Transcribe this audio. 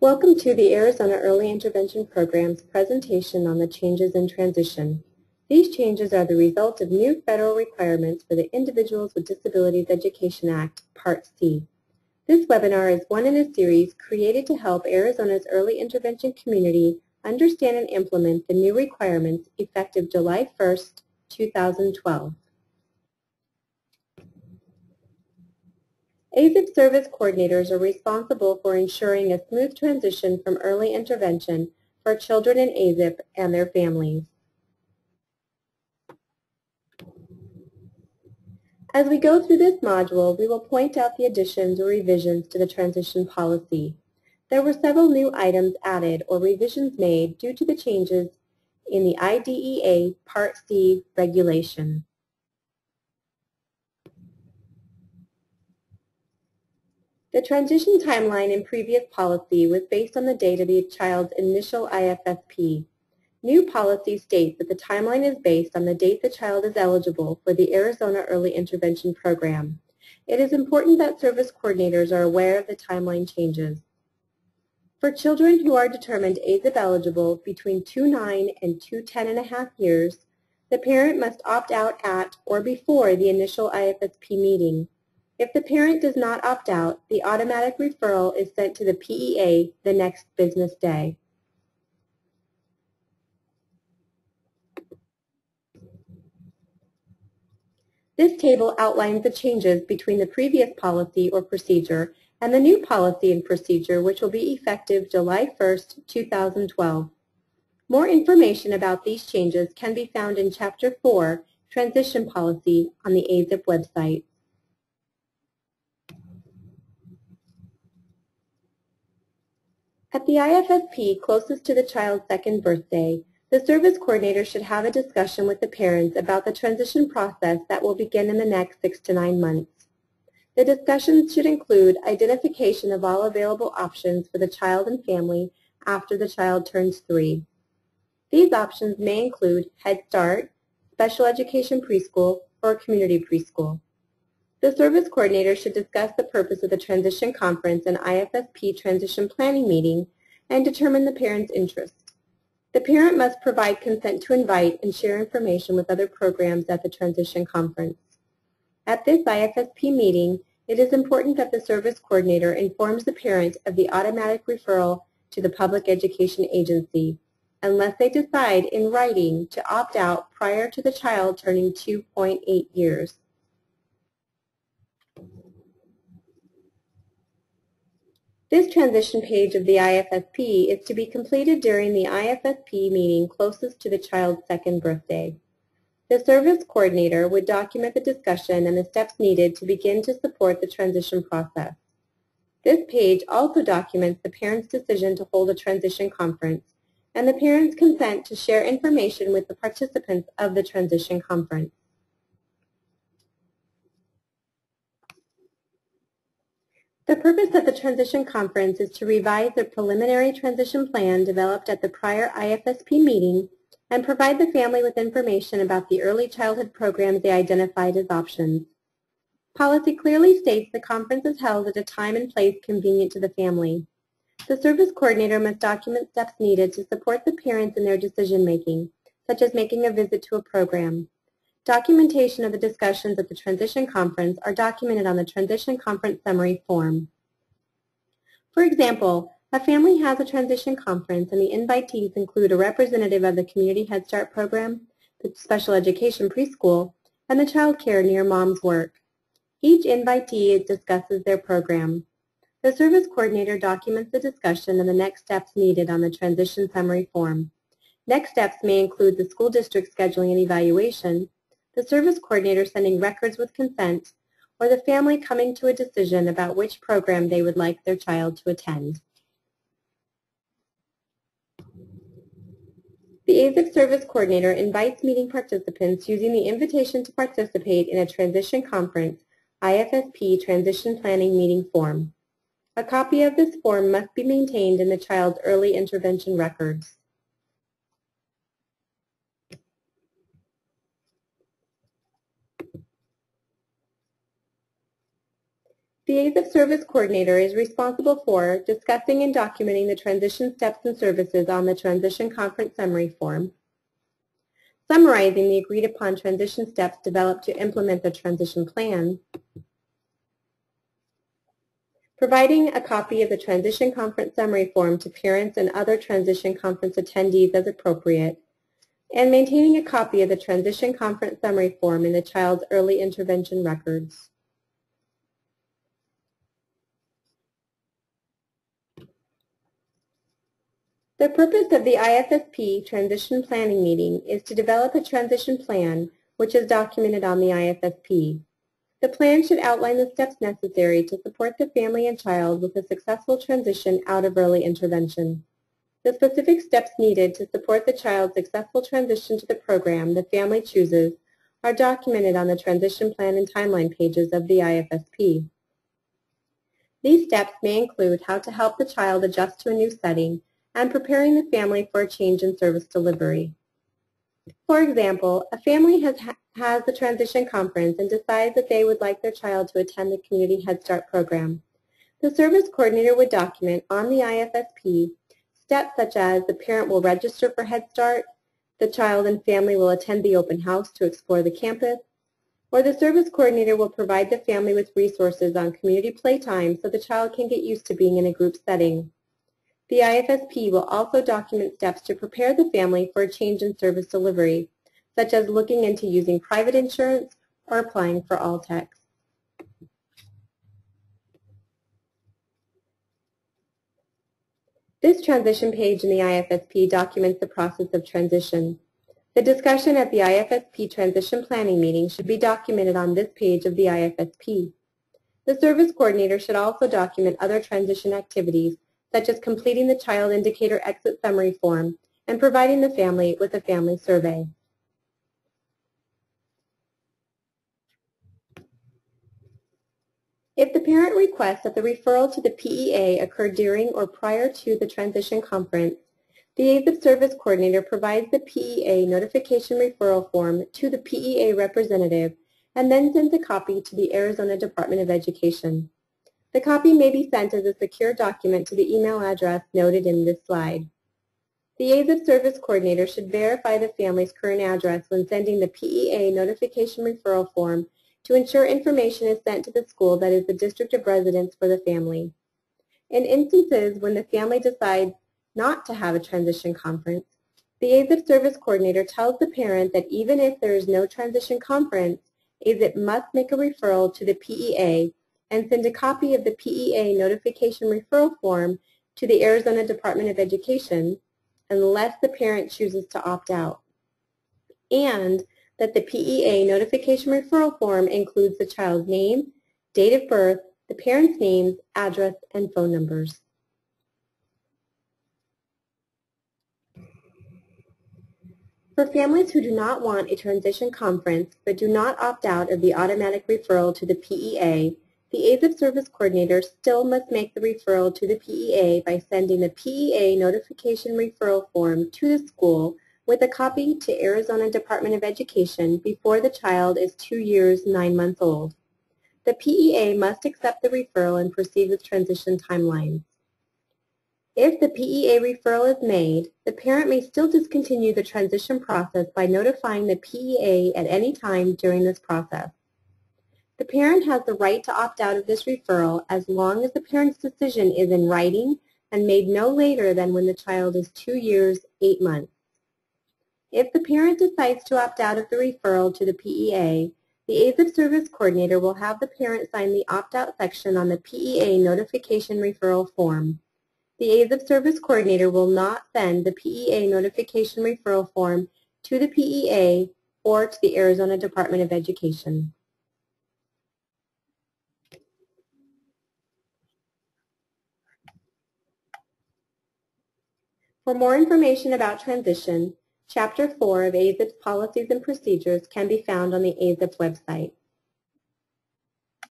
Welcome to the Arizona Early Intervention Program's presentation on the changes in transition. These changes are the result of new federal requirements for the Individuals with Disabilities Education Act, Part C. This webinar is one in a series created to help Arizona's early intervention community understand and implement the new requirements effective July 1st, 2012. AZIP service coordinators are responsible for ensuring a smooth transition from early intervention for children in AZIP and their families. As we go through this module, we will point out the additions or revisions to the transition policy. There were several new items added or revisions made due to the changes in the IDEA Part C regulation. The transition timeline in previous policy was based on the date of the child's initial IFSP. New policy states that the timeline is based on the date the child is eligible for the Arizona Early Intervention Program. It is important that service coordinators are aware of the timeline changes. For children who are determined AZIP eligible between 2-9 and 2-10.5 years, the parent must opt out at or before the initial IFSP meeting. If the parent does not opt out, the automatic referral is sent to the PEA the next business day. This table outlines the changes between the previous policy or procedure and the new policy and procedure, which will be effective July 1st, 2012. More information about these changes can be found in Chapter 4, Transition Policy, on the AZIP website. At the IFSP closest to the child's second birthday, the service coordinator should have a discussion with the parents about the transition process that will begin in the next 6 to 9 months. The discussions should include identification of all available options for the child and family after the child turns 3. These options may include Head Start, special education preschool, or community preschool. The service coordinator should discuss the purpose of the transition conference and IFSP transition planning meeting and determine the parent's interest. The parent must provide consent to invite and share information with other programs at the transition conference. At this IFSP meeting, it is important that the service coordinator informs the parent of the automatic referral to the public education agency, unless they decide in writing to opt out prior to the child turning 2.8 years. This transition page of the IFSP is to be completed during the IFSP meeting closest to the child's second birthday. The service coordinator would document the discussion and the steps needed to begin to support the transition process. This page also documents the parent's decision to hold a transition conference and the parent's consent to share information with the participants of the transition conference. The purpose of the transition conference is to revise the preliminary transition plan developed at the prior IFSP meeting and provide the family with information about the early childhood programs they identified as options. Policy clearly states the conference is held at a time and place convenient to the family. The service coordinator must document steps needed to support the parents in their decision-making, such as making a visit to a program. Documentation of the discussions at the transition conference are documented on the transition conference summary form. For example, a family has a transition conference and the invitees include a representative of the Community Head Start program, the special education preschool, and the child care near mom's work. Each invitee discusses their program. The service coordinator documents the discussion and the next steps needed on the transition summary form. Next steps may include the school district scheduling and evaluation, the service coordinator sending records with consent, or the family coming to a decision about which program they would like their child to attend. The AZIP service coordinator invites meeting participants using the invitation to participate in a transition conference IFSP transition planning meeting form. A copy of this form must be maintained in the child's early intervention records. The ASAP Service Coordinator is responsible for discussing and documenting the transition steps and services on the Transition Conference Summary Form, summarizing the agreed-upon transition steps developed to implement the transition plan, providing a copy of the Transition Conference Summary Form to parents and other Transition Conference attendees as appropriate, and maintaining a copy of the Transition Conference Summary Form in the child's early intervention records. The purpose of the IFSP Transition Planning Meeting is to develop a transition plan which is documented on the IFSP. The plan should outline the steps necessary to support the family and child with a successful transition out of early intervention. The specific steps needed to support the child's successful transition to the program the family chooses are documented on the transition plan and timeline pages of the IFSP. These steps may include how to help the child adjust to a new setting and preparing the family for a change in service delivery. For example, a family has the transition conference and decides that they would like their child to attend the Community Head Start program. The service coordinator would document on the IFSP steps such as the parent will register for Head Start, the child and family will attend the open house to explore the campus, or the service coordinator will provide the family with resources on community playtime so the child can get used to being in a group setting. The IFSP will also document steps to prepare the family for a change in service delivery, such as looking into using private insurance or applying for All-Tex. This transition page in the IFSP documents the process of transition. The discussion at the IFSP Transition Planning Meeting should be documented on this page of the IFSP. The service coordinator should also document other transition activities, such as completing the Child Indicator Exit Summary Form and providing the family with a family survey. If the parent requests that the referral to the PEA occur during or prior to the transition conference, the ASAP Service Coordinator provides the PEA notification referral form to the PEA representative and then sends a copy to the Arizona Department of Education. The copy may be sent as a secure document to the email address noted in this slide. The ASAP Service Coordinator should verify the family's current address when sending the PEA notification referral form to ensure information is sent to the school that is the district of residence for the family. In instances when the family decides not to have a transition conference, the ASAP Service Coordinator tells the parent that even if there is no transition conference, ASAP must make a referral to the PEA and send a copy of the PEA notification referral form to the Arizona Department of Education unless the parent chooses to opt out, and that the PEA notification referral form includes the child's name, date of birth, the parent's names, address, and phone numbers. For families who do not want a transition conference but do not opt out of the automatic referral to the PEA, the ASAP Service Coordinator still must make the referral to the PEA by sending the PEA notification referral form to the school with a copy to Arizona Department of Education before the child is 2 years, 9 months old. The PEA must accept the referral and proceed with transition timelines. If the PEA referral is made, the parent may still discontinue the transition process by notifying the PEA at any time during this process. The parent has the right to opt out of this referral as long as the parent's decision is in writing and made no later than when the child is 2 years, 8 months. If the parent decides to opt out of the referral to the PEA, the ASAP Service Coordinator will have the parent sign the opt-out section on the PEA notification referral form. The ASAP Service Coordinator will not send the PEA notification referral form to the PEA or to the Arizona Department of Education. For more information about transition, Chapter 4 of ASAP's Policies and Procedures can be found on the ASAP website.